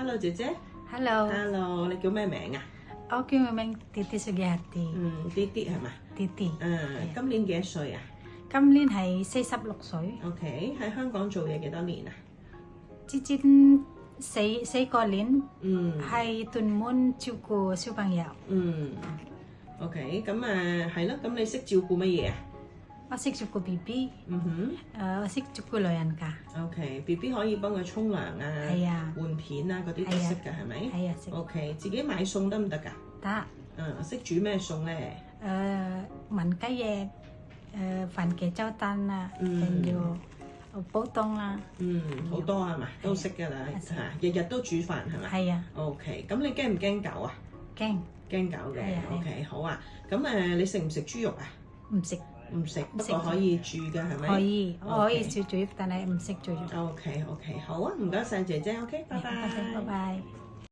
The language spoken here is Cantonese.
Hello 姐姐 Hello， ，Hello，你叫咩名啊？我叫個名Titi Sugiyati，啲係嘛？ Titi。今年幾多歲啊今年係46歲， ？OK，喺香港做嘢幾多年啊？之前四個年係屯門照顧小朋友。OK，咁係咯，咁你識照顧乜嘢啊？我識照顧 BB， 我識照顧老人家。OK，BB 可以幫佢沖涼啊，係啊，換片啊嗰啲都識㗎，係咪？係啊，識。 OK，自己買餸得唔得㗎？得。識煮咩餸咧？燜雞翼，番茄炒蛋啊，跟住煲湯啊。好多係嘛，都識㗎啦，日日都煮飯係咪？係啊。OK，咁你驚唔驚狗啊？驚狗嘅。OK，好啊。咁你食唔食豬肉啊？唔食。唔食，不過可以煮㗎係咪？可以，我可以煮，但係唔識煮。OK，好啊，唔該晒姐姐，OK，拜拜。拜拜。